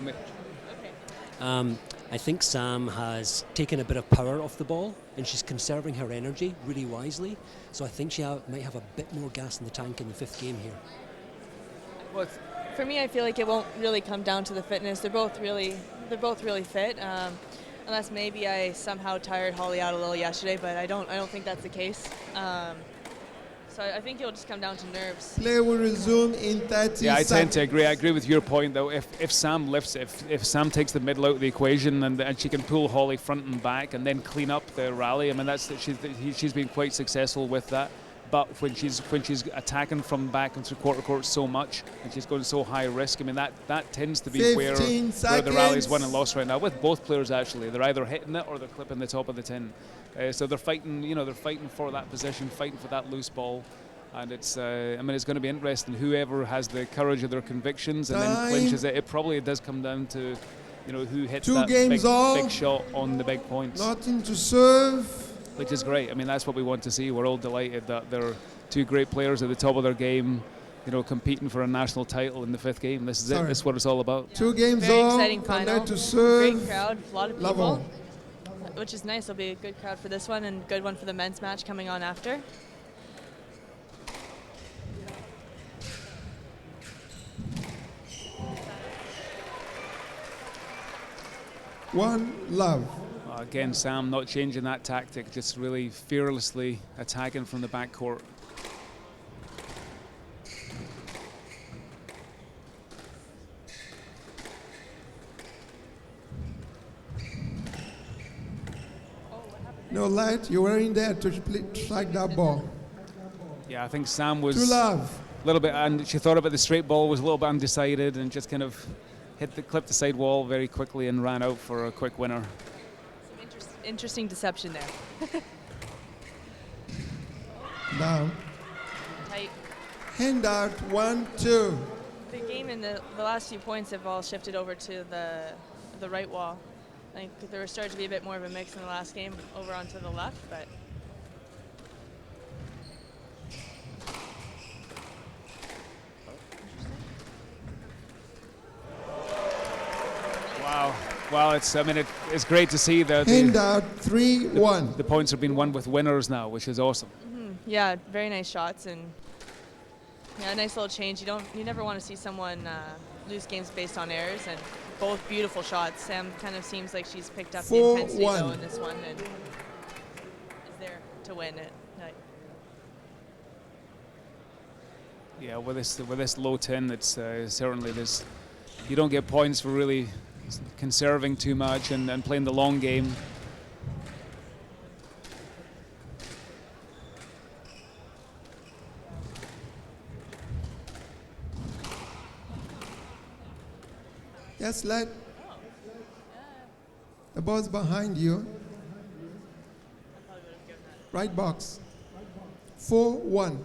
I think Sam has taken a bit of power off the ball, and she's conserving her energy really wisely. So I think she might have a bit more gas in the tank in the fifth game here. What? For me, I feel like it won't really come down to the fitness. They're both really fit. Unless maybe I somehow tired Hollie out a little yesterday, but I don't think that's the case. So I think it'll just come down to nerves. Play will resume in 30 seconds. Yeah, I tend to agree. I agree with your point, though. If Sam lifts, if Sam takes the middle out of the equation and she can pull Hollie front and back and then clean up the rally, I mean, she's been quite successful with that. But when she's attacking from back and through quarter court so much and she's going so high risk, I mean that tends to be where the rally's won and lost right now with both players. Actually, they're either hitting it or they're clipping the top of the tin. So they're fighting, they're fighting for that position, fighting for that loose ball, and it's it's going to be interesting. Whoever has the courage of their convictions and then clinches it. It probably does come down to who hits that big shot on the big points. Naughton to serve. Which is great. I mean, that's what we want to see. We're all delighted that there are two great players at the top of their game, competing for a national title in the fifth game. This is it. This is what it's all about. 2 games Very all. exciting final. To serve. Great crowd, a lot of people, which is nice. It'll be a good crowd for this one and good one for the men's match coming on after. One love. Again, Sam not changing that tactic, just really fearlessly attacking from the backcourt. No light, you were in there to strike that ball. Yeah, I think Sam was 2 love. A little bit, and she thought about the straight ball, was a little bit undecided, and just kind of clipped the side wall very quickly and ran out for a quick winner. Interesting deception there. Down. Tight. Handout 1-2. The game and the last few points have all shifted over to the right wall. I think there was started to be a bit more of a mix in the last game over onto the left, but. Wow. Well, it's great to see that Handout 3-1. The points have been won with winners now, which is awesome. Mm-hmm. Yeah, very nice shots and a nice little change. You never want to see someone lose games based on errors, and both beautiful shots. Sam kind of seems like she's picked up the intensity though in this one and is there to win it. Yeah, with this low 10, it's certainly this. You don't get points for really conserving too much and playing the long game. Yes, lad. The ball's behind you. Right box. 4-1.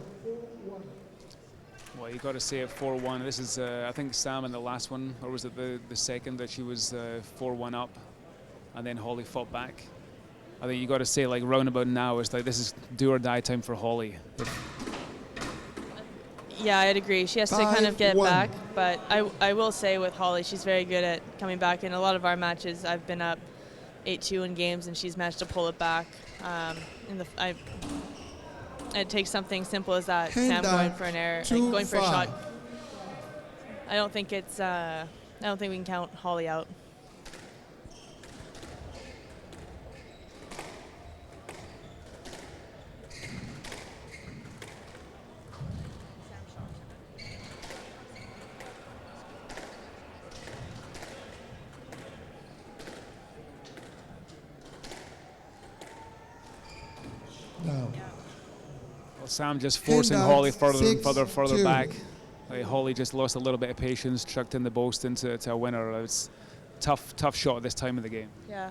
Well, you got to say it 4-1. This is, I think, Sam in the last one, or was it the second that she was 4-1 up, and then Hollie fought back. I think you got to say, like, roundabout now, it's like this is do or die time for Hollie. Yeah, I'd agree. She has to kind of get back, but I will say with Hollie, she's very good at coming back. In a lot of our matches, I've been up 8-2 in games, and she's managed to pull it back. It takes something simple as that, Sam going for an error, going for a shot. I don't think we can count Hollie out. No. Well, Sam just forcing Hollie further and further back. Hollie just lost a little bit of patience, chucked in the Boston to a winner. It's tough shot at this time of the game. Yeah,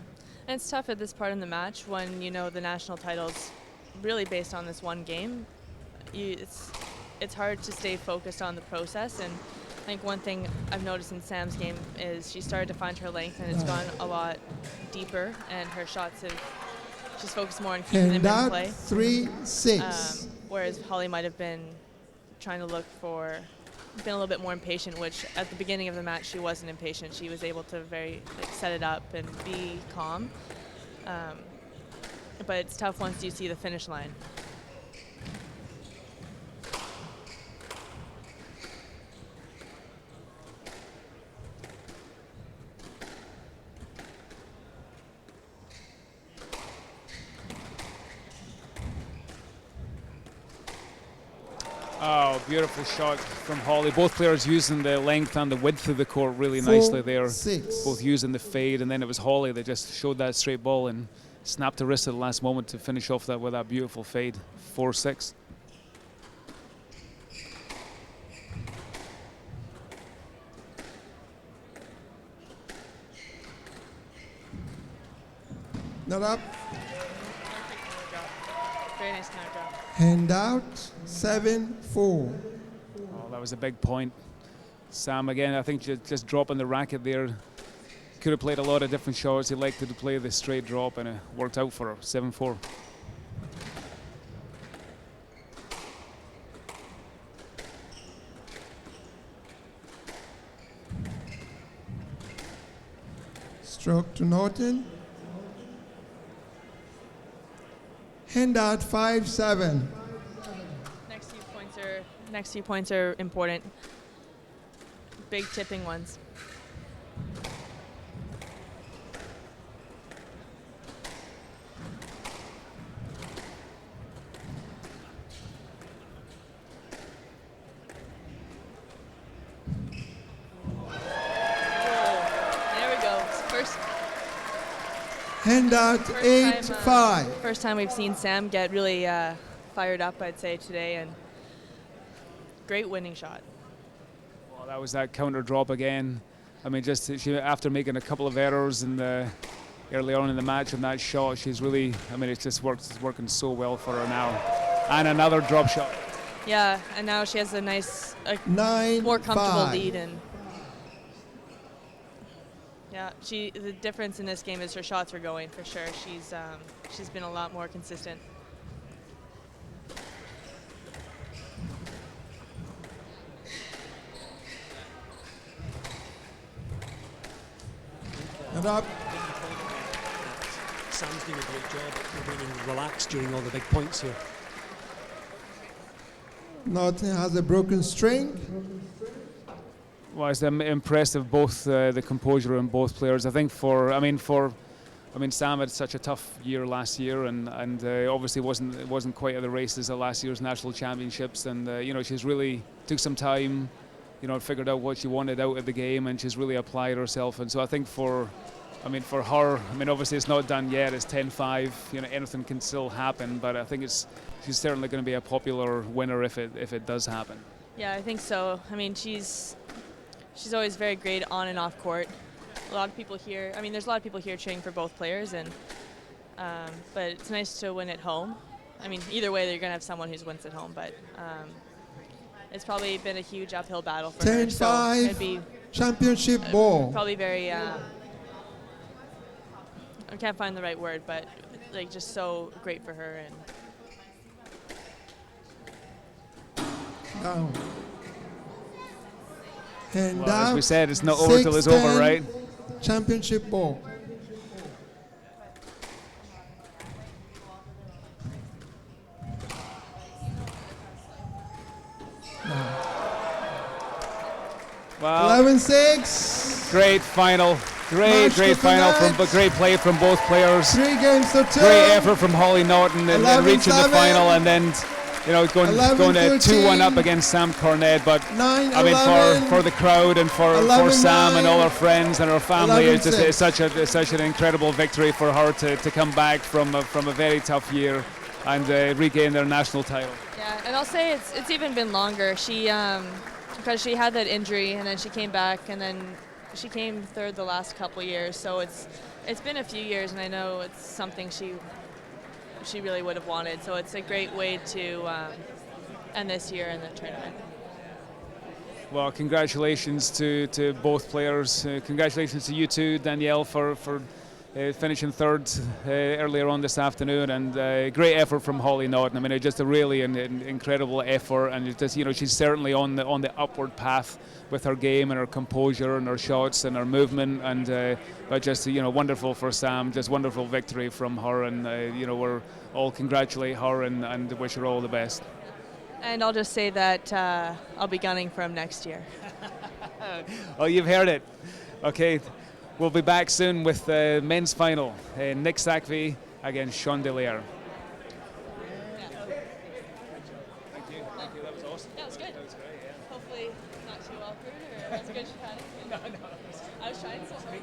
And it's tough at this part in the match when you know the national title's really based on this one game. It's hard to stay focused on the process, and I think one thing I've noticed in Sam's game is she started to find her length, and it's gone a lot deeper, and her shots she's focused more on keeping them in play. 3-6. Whereas Hollie might have been trying to look for, been a little bit more impatient, which at the beginning of the match she wasn't impatient. She was able to set it up and be calm. But it's tough once you see the finish line. Oh, beautiful shot from Hollie. Both players using the length and the width of the court really nicely there. 4-6. Both using the fade, and then it was Hollie that just showed that straight ball and snapped the wrist at the last moment to finish off that with that beautiful fade. 4-6. Not up. Very nice counter drop. Hand out. 7-4. Oh, that was a big point. Sam again, I think just dropping the racket there. Could have played a lot of different shots. He liked to play the straight drop, and it worked out for her. 7-4. Stroke to Naughton. Hand out. 5-7. Next few points are important. Big tipping ones. There we go. Hand out. 8-5. First time we've seen Sam get really fired up, I'd say, today, and great winning shot. Well, that was that counter drop again. I mean, just she, after making a couple of errors in the early on in the match on that shot, she's really, I mean, it's working so well for her now. And another drop shot. Yeah, and now she has a nice, 9-5. more comfortable lead, and yeah, the difference in this game is her shots are going for sure. She's been a lot more consistent. And up. Sam's doing a great job at remaining relaxed during all the big points here. Naughton has a broken string. Well, it's impressive, both the composure in both players. I think Sam had such a tough year last year, and obviously wasn't quite at the races at last year's national championships. And she's really took some time, figured out what she wanted out of the game, and she's really applied herself. And so I think for her, obviously it's not done yet. It's 10-5. Anything can still happen, but I think she's certainly going to be a popular winner if it does happen. Yeah, I think so. I mean, she's always very great on and off court. A lot of people here. I mean, there's a lot of people here cheering for both players, and but it's nice to win at home. I mean, either way, you're going to have someone who wins at home, but it's probably been a huge uphill battle for her. 10-5. So it'd be Championship ball. probably very. I can't find the right word, but just so great for her. And Down. Hand Well, out. as we said, it's not over till it's over, 6-10. right? Championship ball. Well, 11-6. great final. Match Great to final tonight. great play from both players. 3 games to 2. Great effort from Hollie Naughton and 11-7. reaching the final, and then going to 2-1 up 11-13. against Sam Cornett. But 9-11. for the crowd and for 11-9. Sam and all her friends and her family, it's 11-6. such an incredible victory for her to come back from a very tough year and regain their national title. yeah, and I'll say it's even been longer. She because she had that injury, and then she came back, and then she came third the last couple years. So it's It's been a few years, and I know it's something she really would have wanted. So it's a great way to end this year in the tournament. Well, congratulations to both players. Congratulations to you too, Danielle, for finishing third earlier on this afternoon, and great effort from Hollie Naughton. I mean, it's just a really an incredible effort, and it's just, you know, she's certainly on the upward path with her game and her composure and her shots and her movement, and but just, you know, wonderful for Sam, just wonderful victory from her, and you know, we're all congratulate her and wish her all the best. And I'll just say that I'll be gunning for him next year. Oh, you've heard it. Okay. We'll be back soon with the men's final. Nick Sackvey against Sean Delaire. Thank you. That was awesome. That was good. That was great, yeah. Hopefully not too awkward, or as good as you had it. No. I was trying so hard.